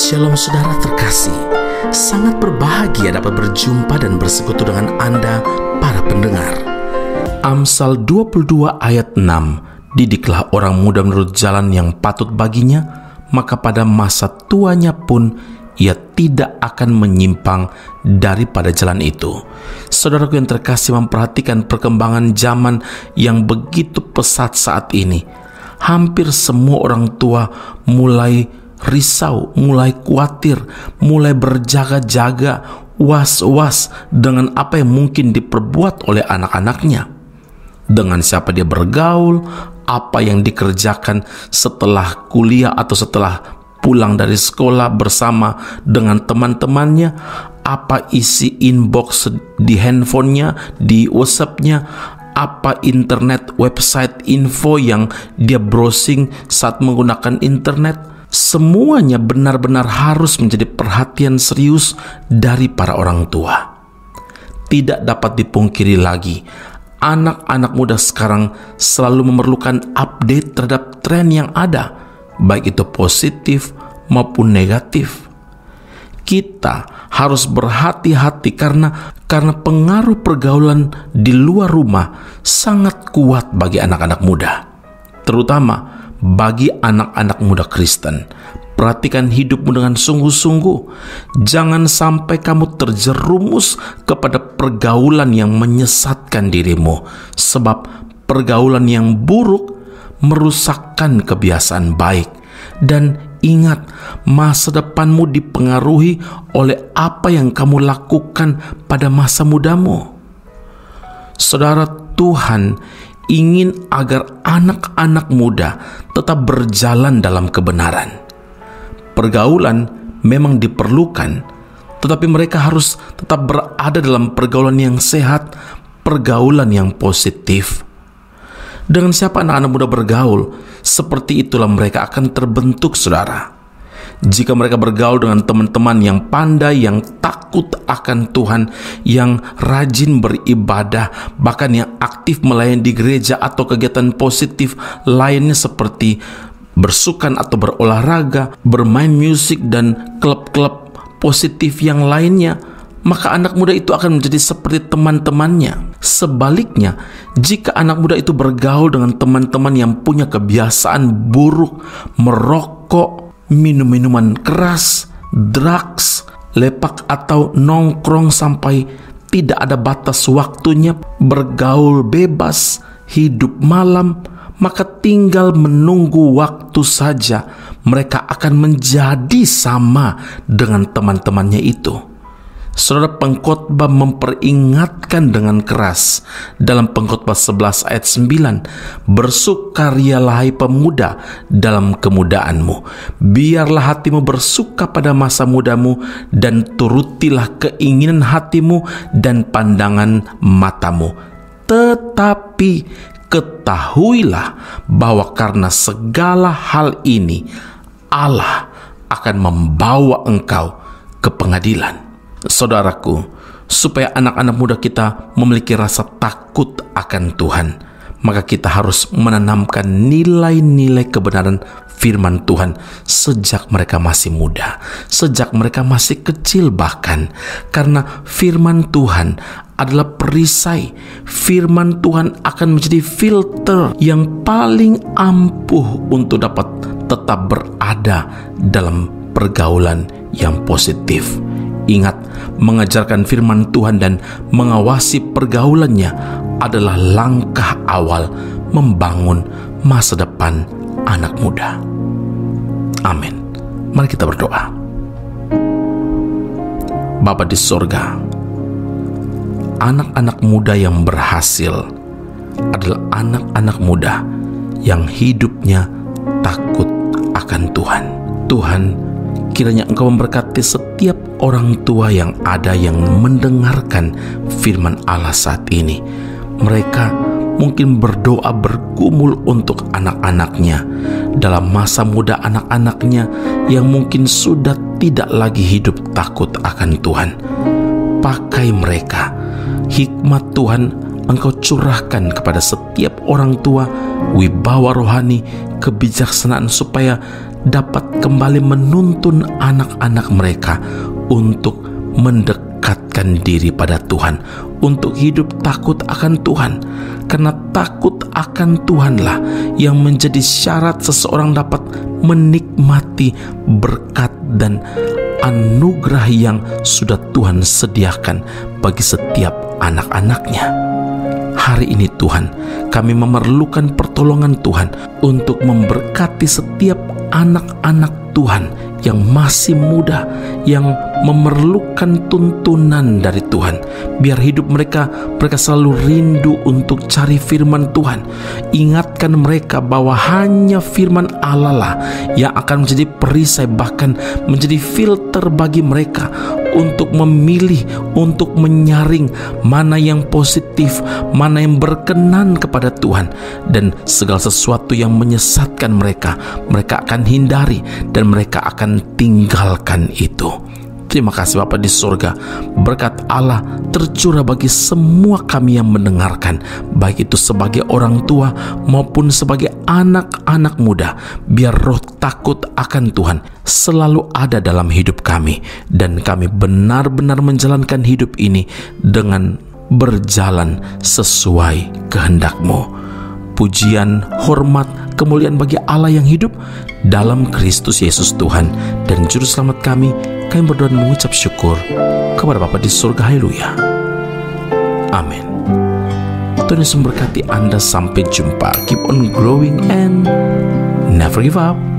Shalom saudara terkasih, sangat berbahagia dapat berjumpa dan bersekutu dengan Anda para pendengar. Amsal 22 ayat 6, didiklah orang muda menurut jalan yang patut baginya, maka pada masa tuanya pun ia tidak akan menyimpang daripada jalan itu. Saudaraku yang terkasih, memperhatikan perkembangan zaman yang begitu pesat saat ini. Hampir semua orang tua mulai risau, mulai khawatir, mulai berjaga-jaga, was-was dengan apa yang mungkin diperbuat oleh anak-anaknya. Dengan siapa dia bergaul, apa yang dikerjakan setelah kuliah atau setelah pulang dari sekolah bersama dengan teman-temannya, apa isi inbox di handphonenya, di WhatsApp-nya, apa internet website info yang dia browsing saat menggunakan internet. Semuanya benar-benar harus menjadi perhatian serius dari para orang tua. Tidak dapat dipungkiri lagi, anak-anak muda sekarang selalu memerlukan update terhadap tren yang ada, baik itu positif maupun negatif. Kita harus berhati-hati karena pengaruh pergaulan di luar rumah sangat kuat bagi anak-anak muda, terutama bagi anak-anak muda Kristen. Perhatikan hidupmu dengan sungguh-sungguh. Jangan sampai kamu terjerumus kepada pergaulan yang menyesatkan dirimu, sebab pergaulan yang buruk merusakkan kebiasaan baik. Dan ingat, masa depanmu dipengaruhi oleh apa yang kamu lakukan pada masa mudamu. Saudara, Tuhan ingin agar anak-anak muda tetap berjalan dalam kebenaran. Pergaulan memang diperlukan, tetapi mereka harus tetap berada dalam pergaulan yang sehat, pergaulan yang positif. Dengan siapa anak-anak muda bergaul, seperti itulah mereka akan terbentuk, saudara. Jika mereka bergaul dengan teman-teman yang pandai, yang takut akan Tuhan, yang rajin beribadah, bahkan yang aktif melayani di gereja atau kegiatan positif lainnya seperti bersukan atau berolahraga, bermain musik, dan klub-klub positif yang lainnya, maka anak muda itu akan menjadi seperti teman-temannya. Sebaliknya, jika anak muda itu bergaul dengan teman-teman yang punya kebiasaan buruk, merokok, minum-minuman keras, drugs, lepak atau nongkrong sampai tidak ada batas waktunya, bergaul bebas, hidup malam, maka tinggal menunggu waktu saja mereka akan menjadi sama dengan teman-temannya itu. Saudara, pengkhotbah memperingatkan dengan keras dalam Pengkhotbah 11 ayat 9, bersukarialah hai pemuda dalam kemudaanmu, biarlah hatimu bersuka pada masa mudamu, dan turutilah keinginan hatimu dan pandangan matamu. Tetapi ketahuilah bahwa karena segala hal ini Allah akan membawa engkau ke pengadilan. Saudaraku, supaya anak-anak muda kita memiliki rasa takut akan Tuhan, maka kita harus menanamkan nilai-nilai kebenaran firman Tuhan sejak mereka masih muda, sejak mereka masih kecil bahkan. Karena firman Tuhan adalah perisai. Firman Tuhan akan menjadi filter yang paling ampuh untuk dapat tetap berada dalam pergaulan yang positif. Ingat, mengajarkan firman Tuhan dan mengawasi pergaulannya adalah langkah awal membangun masa depan anak muda. Amin. Mari kita berdoa. Bapa di sorga, anak-anak muda yang berhasil adalah anak-anak muda yang hidupnya takut akan Tuhan. Tuhan, kiranya Engkau memberkati setiap orang tua yang ada yang mendengarkan firman Allah saat ini. Mereka mungkin berdoa bergumul untuk anak-anaknya dalam masa muda, anak-anaknya yang mungkin sudah tidak lagi hidup takut akan Tuhan. Pakai mereka. Hikmat Tuhan Engkau curahkan kepada setiap orang tua, wibawa rohani, kebijaksanaan, supaya dapat kembali menuntun anak-anak mereka untuk mendekatkan diri pada Tuhan, untuk hidup takut akan Tuhan. Karena takut akan Tuhanlah yang menjadi syarat seseorang dapat menikmati berkat dan anugerah yang sudah Tuhan sediakan bagi setiap anak-anaknya. Hari ini Tuhan, kami memerlukan pertolongan Tuhan untuk memberkati setiap anak-anak Tuhan yang masih muda, yang memerlukan tuntunan dari Tuhan. Biar hidup mereka selalu rindu untuk cari firman Tuhan. Ingatkan mereka bahwa hanya firman Allah lah yang akan menjadi perisai, bahkan menjadi filter bagi mereka untuk memilih, untuk menyaring mana yang positif, mana yang berkenan kepada Tuhan. Dan segala sesuatu yang menyesatkan mereka akan hindari dan mereka akan tinggalkan itu. Terima kasih Bapa di surga. Berkat Allah tercurah bagi semua kami yang mendengarkan, baik itu sebagai orang tua maupun sebagai anak-anak muda. Biar roh takut akan Tuhan selalu ada dalam hidup kami, dan kami benar-benar menjalankan hidup ini dengan berjalan sesuai kehendak-Mu. Pujian, hormat, kemuliaan bagi Allah yang hidup dalam Kristus Yesus Tuhan dan Juru Selamat kami berdoa dan mengucap syukur kepada Bapa di surga. Haleluya. Amin. Tuhan Yesus memberkati Anda. Sampai jumpa. Keep on growing and never give up.